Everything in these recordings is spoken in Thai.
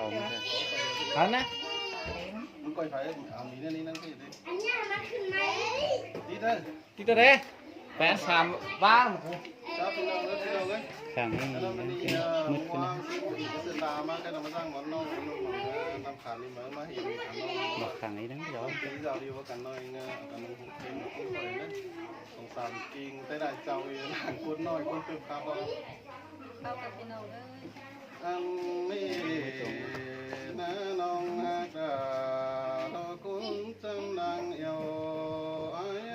องคันนะมันก้อยไผเอานี่นั่นสิดิอันนี้มันขึ้นไหมติดเด้แปะ3ว่างครับพี่น้องเอ้ยข้างนี้แล้วมันนี่มึงว่างสิสิลามากันมาสร้างบ่น้องนำขานี่มาเห็นกันน้องบ่ข้างนี้นั่นเดี๋ยวเจ้าดีว่ากันน้อยนะกันมันเป็นคนสวยนะสงสารจริงแต่ได้เจ้าอีหลานคนน้อยคนตึกครับบ่เข้ากับพี่น้องเอ้ยอันนี้นะน้องฮักดาคุณจำนางเยาอ้าย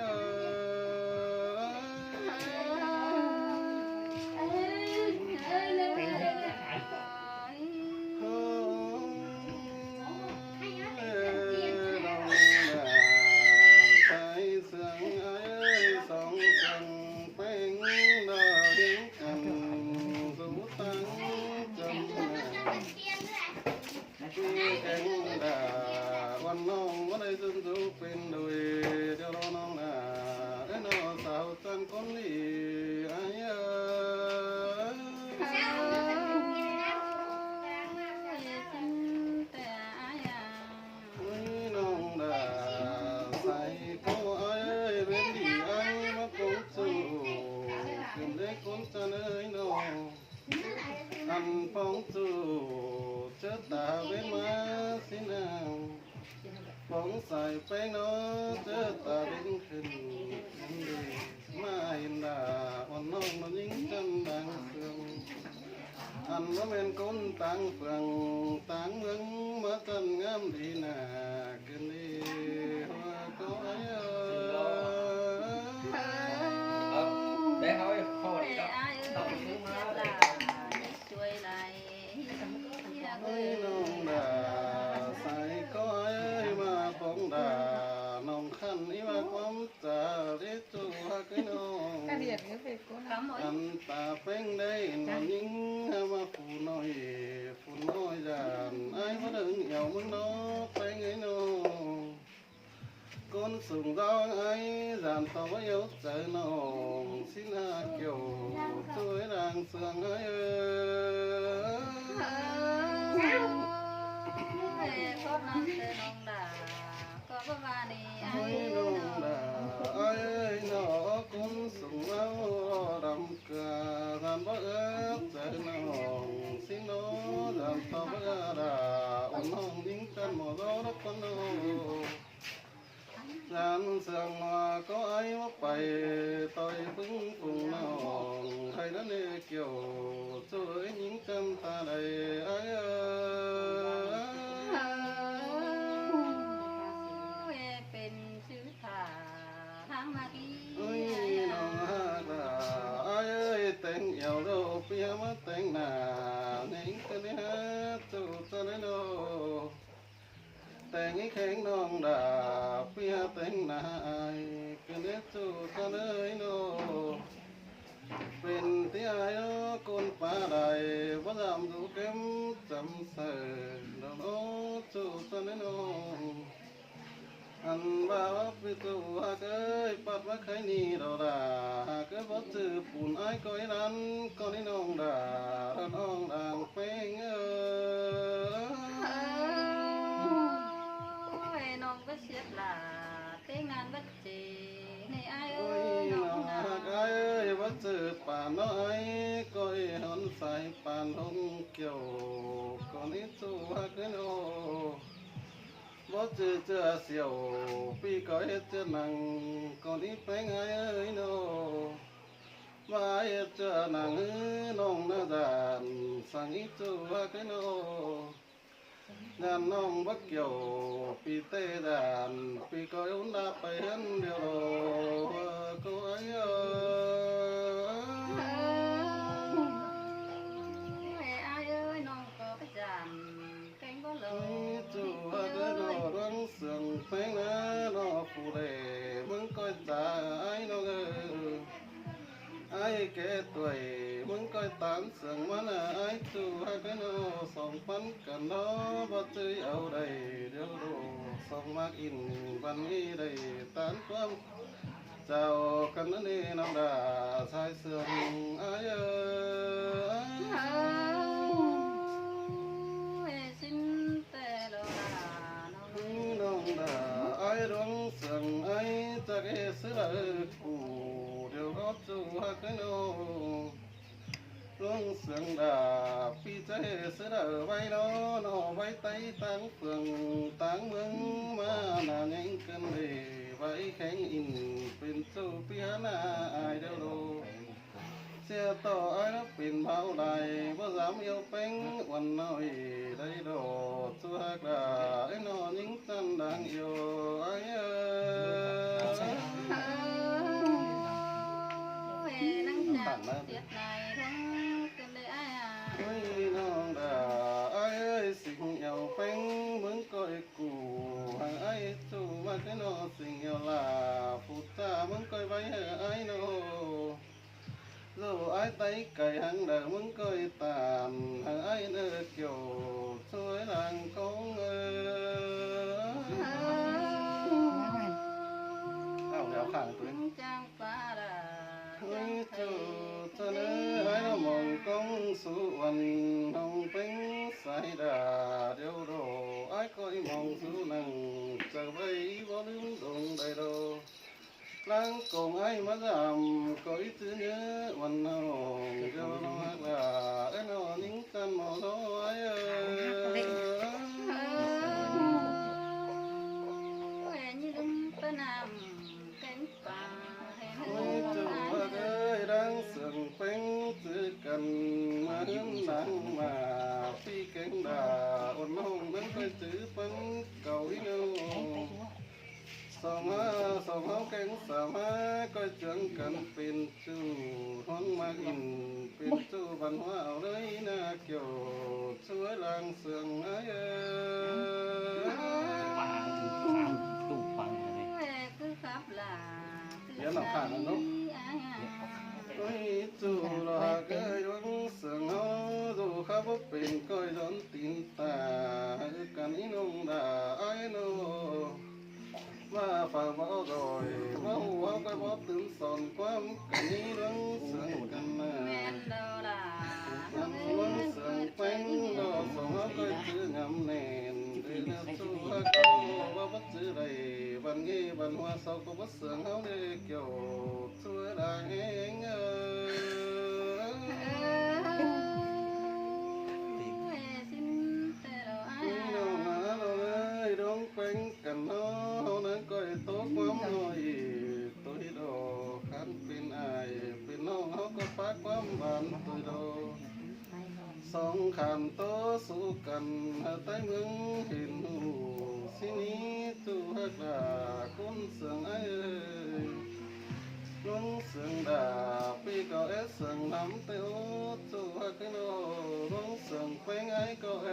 วันน้องวันใดสุขเป็นโดยเดี๋ยวรอน้องนะไอ้น้องสาวจันคนนี้ไอ้น้องดาใส่เขาไอ้เป็นดีไอ้มาคงสู้ขึ้นเล็กคนจันเอ้ยน้องอันป้องสู้เจ้าตาเว้นมาสินางฟองใส่แป้งน้อเจ้าตาเว้นขึ้นมาเห็นดาวันน้องมันยิ่งจำดังเฟืองอันว่าเป็นคนต่างเฟืองต่างเมืองมาตันงามดีน่าขึ้นดีว่าก็ไอ้ได้เขาพอดีครับช่วยไรไอ้น้องดาใส่ก็ไอ้มาปองดาน้องขันอีมาความจ่าเรียจูฮักน้องอันตาเป้งได้นอนยิงมาฟูน้อยจานไอ้มาดึงเหี่ยวมึงน้อเป้งไอ้น้องcon sùng rau ấy dàn tàu với yếu trời nồng xin là kiểu tôi đang sương ấy con nông đà có bơ va đi ai nông đà ai nó con sùng rau đầm cà dàn bớt ớt trời nồng xin nó dàn tàu với đà ôn hồng dính chân màu gió đất con nông gian sương hoa có ai mất bay tôi vững cùng nào hay đã nề kiểu chơi những chân ta đầy aiเป็นชื่อถ่าทางมาดีน้องฮักดาไอ้แต่งเอวโรเปียมาแต่งหน้านิ่งกันเลยฮะจู่ตะเลยโนแต่งให้แข็งน้องดาเปียแต่งนายกันเด็ดจู่กันเลยโนเป็นที่อายคนป่าใดว่าจำดูเข้มจำเสือโนจู่กันเลยโนอันบ่าวพิจูหากเอ้ยปัดว่าใครนี่เราด่าหากเอ้ยบ่จือปุ่นไอ้ก้อยนั้นก็นี่น้องด่าน้องด่างเป้งน้องก็เสียหลาเต้งานบัดเจในไอ้เอ้ยน้องหากไอ้บ่จือป่านน้อยก้อยหอนใส่ป่านหงเกี่ยวก็นี่จูหากเอ้ยน้องบ่จือเจอเสียวพี่ก็เฮ็ดเจอนังก็นี่แป้งไอ้เอ้ยน้องว่าเฮ็ดเจอนังน้องน่าดานสั่งอีจูหากเอ้ยน้องงานน้องบักเกี่ยวปีเต้ดานปีก็อุ่นดาไปเห็นเดียวก็ไอ้ไอ้เอ้ยน้องก็ไปจานแกงก็เลยจู่ว่าเดินรังเสียงเพลงนะน้องผู้ใดมึงก็จ่าไอ้น้องไอ้แก่ตัวมึงก็ตามเสียงมันไอ้จู่ให้กันโนสองพันกันเนาะบ่จื้อเอาได้เดี๋ยวดูสองมากอินวันนี้ได้ตานความเจ้ากันนั่นนี่น้องดาชายเสื่อมไอ้สิน ละกูเดี๋ยวเขาจูฮักโนลงเสียงดาพี่ใจเสือไว้น้อนอไว้ไต้ตั้งเฟืองตั้งเมืองมาหนายังกันเลยไว้แข็งอินเป็นจูพี่หน้าอายเดียวโลเสียต่อไอ้แล้วเป็นเผาใดบ่สามเอียวเป็งวันน้อยได้ดอกชัวกดาไอ้นอยิงจันดังอยู่ไอ้นังจับเสียดในทั้งกันเลยอ้าย น้องดาไอ้สิ่งเอียวเป็งมึงก็ไอ้กูหางไอ้จูมาแค่นอสิ่งเอียวลาพูดจามึงก็ไว้ให้ไอ้นอdù ai tay cày hàng đời muốn coi tàn hàng ai nơi kiểu suối làng con đèo khẳng tuổi ơi chú cho nên ai nó mong con su quần hồng bánh say đà đeo đồ ai coi mong su nằng chờ vây bó lưng đồn đầy đồ lang cùng ai mà làm có ý thứ nhớวันnào cho nó là cái nó những căn màu đó ấy như đừng có nằm cánh bà ôi chú ơi đang sườn quanh từ cần mà hướng nắng mà phi cánh đà ôn hồng vẫn phải chữ phân cầu ý đâu sớm háo cánh sớm coi chuyện cầnเป็นจูฮ้อนมาอินเป็นจูvăn hóaเอาเลยนะเกี่ยวช่วยล้างเสื่องเอ้ยคือครับล่ะ เดี๋ยวเราขาดแล้วเนาะโอ้ยจูรอเกยวังเสื่องเฮาดูครับว่าเป็นก้อยร้อนตีนตากันอีน้องดาไอ้โนว่าฝ่าบ่รอยว่าหัวก็บ่ตื่นสอนความกันนี้เรื่องเสื่องกันมาน้ำล้วนเสื่องเป็นดอกสองก็จื้องำแน่นเดือดสู้ก็ว่าบ่จื้อใดบันงี้บันหัวเศร้าก็บ่เสื่องเฮาได้เกี่ยวช่วยได้เองน้องมาเราเลยร้องเป็นกันเนาะนั้นก็ตกความน้อยตัวที่ดอกขันเป็นอายเป็นน้องเฮาก็ปากความหวานตัวดอกสองขามโตสู้กันใต้เมืองเห็นหูสินี้จูฮักดาคุณเสืองไอ้ลงเสืองดาปีก็เอเสืองน้ำเตียวจูฮักโนลงเสืองเป็นไอ้ก็เอ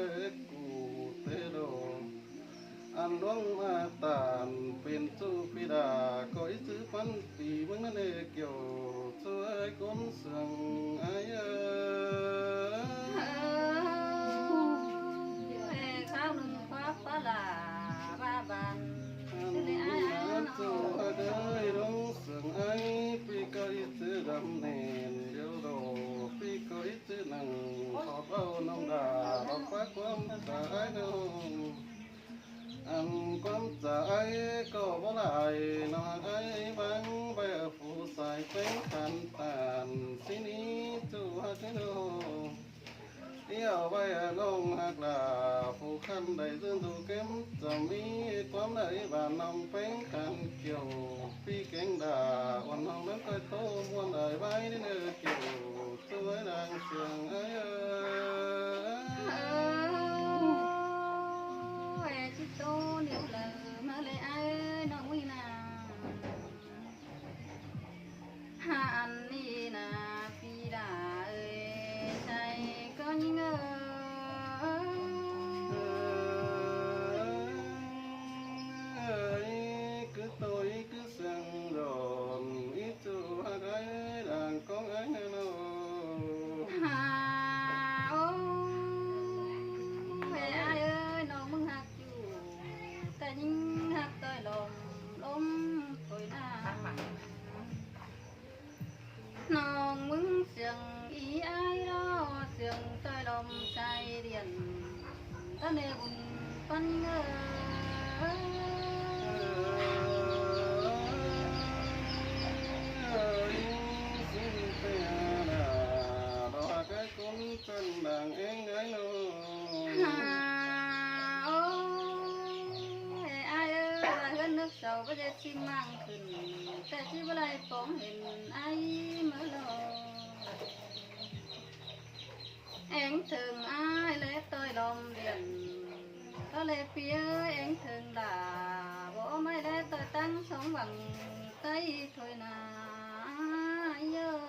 กูเตโดอันร้องมาตานเป็นจูปีดาก็อีซื้อพันปีเมื่อนั้นเอเกี่ยวช่วยคนเสืองไอ้ข้าวหนึ่งควักปลาบ้าบัน จูเอ้ยร้องเสืองไอ้ปีก็อีซื้อดำเนินเดียวโดปีก็อีซื้อนั่งขอบเอาน้องดาเราฟักความใจน้องอันความใจก็บ่หลายน้องไอ้บังไปผู้ใส่เป็นขันตานสินี้จูฮักโนเดี่ยวไปลงหักลาผู้ขันได้ซึ่งถูกเก็บจะมีความได้บ้านนำเป็นขันเกี่ยวพี่เก่งดาวันน้องนั้นก็โตมวนได้ไว้ในเนื้อเกี่ยวสวยดังเสียงเอ้ยชิโตเดี๋ยวเลยมาเลยไอ้น้องวินาหาอันนี้นะพี่ดาเอ้ยใจก็ยิ่งcứ tôi cứ sang đồn ít chú hát ấy đàn con ấy nó hà ô về ai ơi nó mừng hạt chú ta nhưng hạt tôi lom tôi na nó mừng sương ý ai đó sương tôi lom say điện ta nề buồn con ơi โอ้ยอายเอ้ยว่าเฮือนนึกเศร้าบ่ได้สิมั่งขึ้นแต่สิบ่ได้ปองเห็นอายมื้อลอAnh thường ai lẽ tôi lòng điện có lẽ phía anh thường là bố mấy lẽ tôi tăng sống bằng tay thôi nà nhớ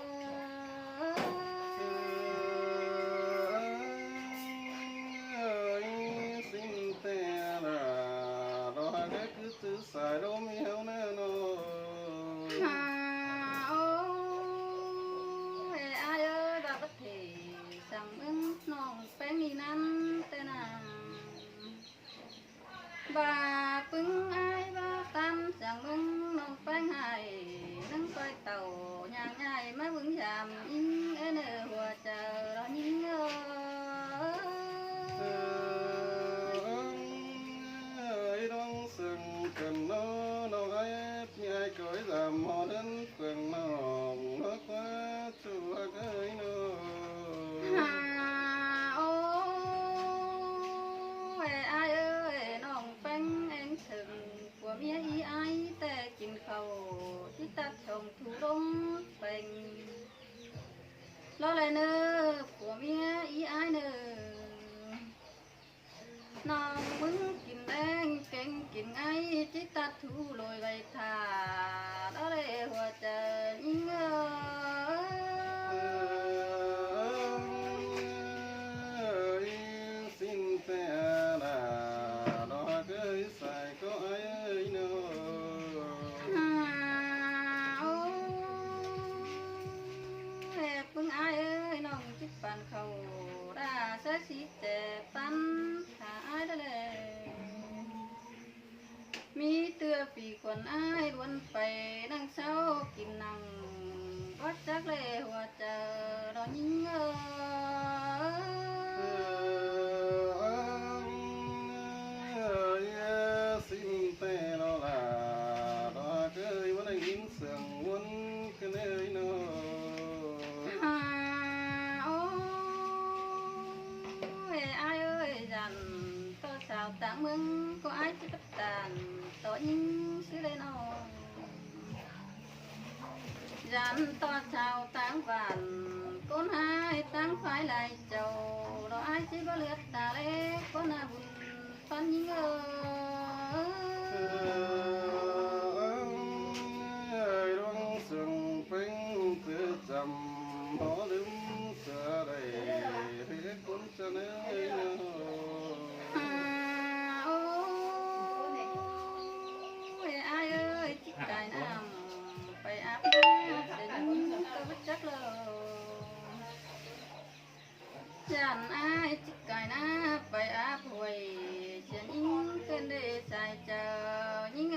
xin te là đó cái cứ tự xài đâu mi heo nè nó bà pưng ai ba tam chẳng mừng nông phanh hài nâng coi tàu nhàng nhai mới vững giảm in ê nơ hòa chờ đó nhìn ơi đông sừng cần nó ai nhai cõi giảm họ đến phường nó quá chùa cái nó mía ý aiแต่กินข้าวที่ตัดชมทุรงเป็นล้อเลยเนอผัวเมียอีอ้ายเนอน้องมึงกินแดงเก่งกินไงที่ตัดทุลอยไว้ทาล้อเลยหัวใจยิ่งสิ้นแต่ละดอกเอ้ยใส่ก็ไอ้ปันเขาราเสียสิแต่ปันหาอ้ายได้เลยมีเตือปีกวนอ้ายล้วนไปนั่งเช้ากินนั่งวัดจักเลยหัวเจอรอยิ่งสิ้นแต่ละละดอกเอ้ยวันยินเสียงวนกันเลยเนาะsao tạng mừng có ai chứ tất tàn tỏ những xứ lên ô dàn to sao tạng vàn con hai tạng phải lại chầu đó ai chứ có lượt ta lẽ có na buồn phân những ơi đông sừng phanh tự chầm nó lưng sợ đầy hết cuốn chân ơi đại nam phải áp để tôi bất chắc lờ chẳng ai chỉ cài na phải áp hồi chỉ những cơn để dài chờ những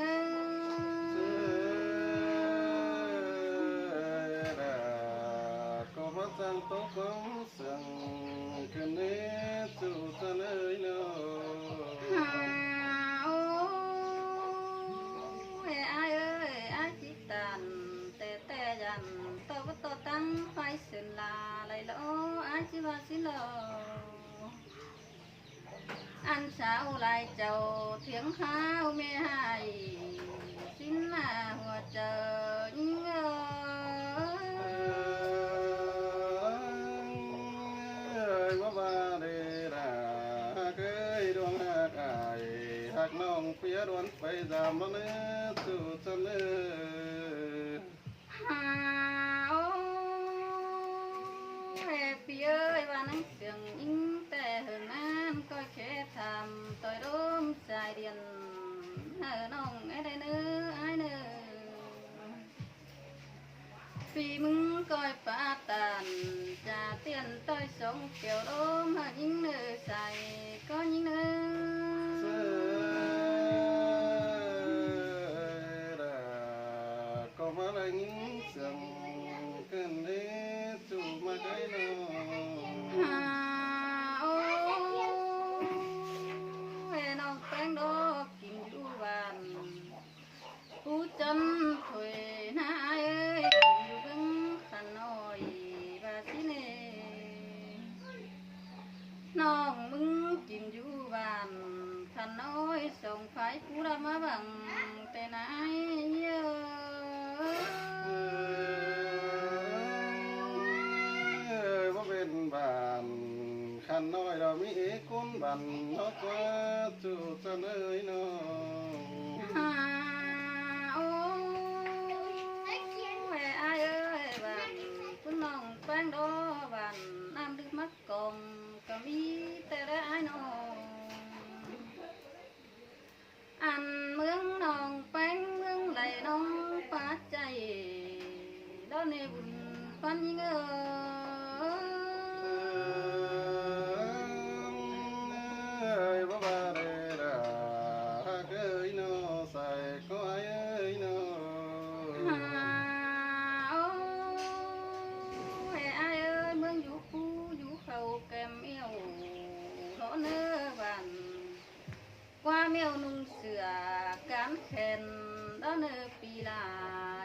có bắt sang tố công sừng cơn để chủ thân ơi nó tôi tăng phải xin là lại lỗ ai chỉ vào xin lỗ ăn sao lại chầu tiếng khao mê hài xin là hòa chờ những ơi quá ba đề là cái đoan hạt ai hạt nong phía đoan phải giảm nó nữa từ chân nữa ơi và nắng sương in tè hờn an coi khẽ thầm tôi đốm dài điền hờ nồng ấy đây nữa ai nữa vì mừng coi phá tàn trả tiền tôi sống kiểu đốm hờ những nơi dài có những nơi có má là những sương cần hết chủ mà cái nó chân thôi na ai ơi vững khăn nồi và xí nè nong mừng chìm บันนกว่าจูจะเลยน้อง หาโอ้แม่อายเอ้ยบ้านคุณน้องแป้งดอบ้านน้ำดึกมักกงก็มีแต่ได้อายน้องอันเมืองน้องแป้งเมืองไหลน้องปาใจดอนในบุญปันยิงเอ้ย บ่บาเดดาเอ้ยน้อใส่ก็เอ้ยน้อ หาโอ้แม่อายเอ้ยเมืองอยู่คู่อยู่เขาแก้มเอวโลเนื้อบ้านกว่าเมียวนุ่งเสือการแขนดอนเนื้อปีลา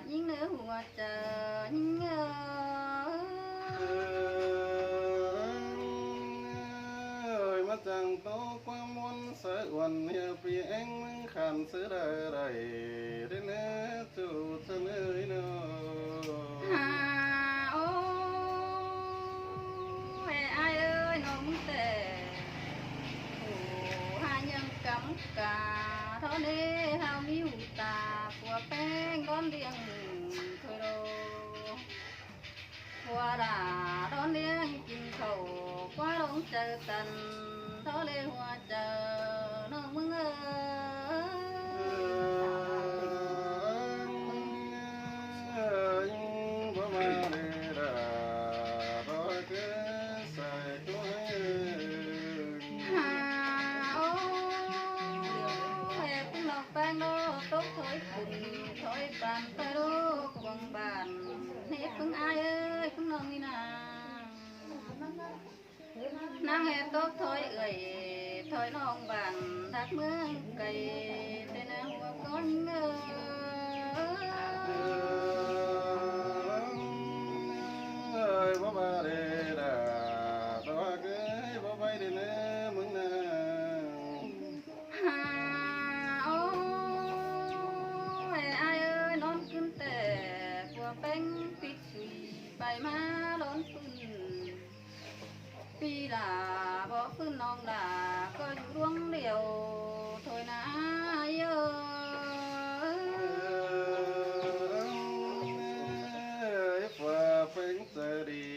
ยิ่งเนื้อหัวเจอยิ่งเอ้ย มาจังโตความมนเสือวันเฮียปีเอ็งมึงขันเสือได้ได้เนื้อจูเสนอน้อ หาโอ้แม่อายเอ้ยน้องแต่โอ้หายังกำกาเท่านี้เฮามีหูตาปัวแป้งร้อนเรียงถอยโลปัวด่าร้อนเรียงกินข้าวกว่าลงเจอกันเท่าเลยหัวเจอน้องมึงเอ้ย บ่มาเดดาร้อยเกใส่ก็เอ้ย หาโอ้แม่พึ่งลองแป้งโลตกถอยฝุ่นถอยปานไปโลควงบานเฮ็ดพึ่งอายเอ้ยพึ่งน้องนี่นานางเฮ็ดตกถอยเอ้ยถอยน้องบานทักเมืองไกลแต่นาหัวก้อนเงย บ่บาเดดาดอกเอ้ยบ่ไปเด้อมึงนะ หาโอ้แม่อายเอ้ยนอนขึ้นแต่ปัวแป้งปิดสุยไปมาล้นปืนปีลาบอกปืนน้องลาก็อยู่ดวงเดียวถอยนาเยอะ ฝัวเป็นเสดี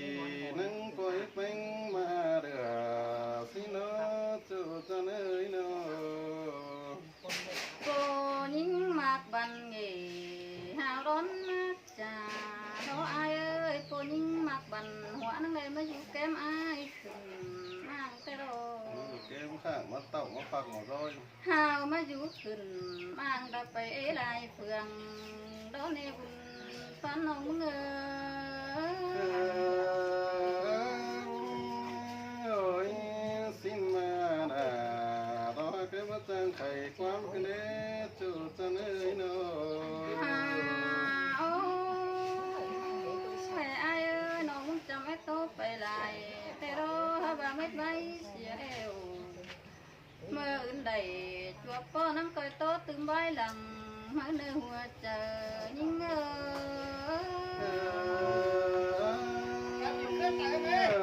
นั่งปล่อยเป็นมาเด้อสิน้อจูจะเอ้ยน้อ โกยิ่งมากบันเงหาร้อนนักจ่าเพราะอายเอ้ยโกยิ่งมากบันหัวนั่งเลยมาอยู่แก้มอายขึ้นมางแต่โร เกมข้างมาเต่ามาปักหมดร้อย หาวมาอยู่ขึ้นมางดับไปเอลายเฟืองดอนในบุญฟันน้องเงโอ้ยสิมาดาดอกเกมาจังไข่ความกันเด้จูจะเอ้ยน้อ หาโอ้แม่อายเอ้ยน้องจำไอ้โตไปลายแต่รอหาบาเม็ดใบเสียเอวเมื่ออื่นใดจวบป้อน้ำก้อยโตตึงใบหลังมาเนื้อหัวเจอยิ่งเอ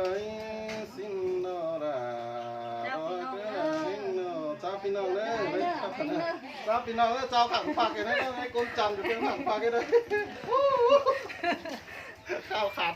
้ย สินโนราดอกเกสินโนจ้าพี่น้องเด้อจ้าพี่น้องเด้อเจ้าถังปากกันได้ให้กลมจันทร์อยู่เพียงถังปากกันได้ข้าวขาด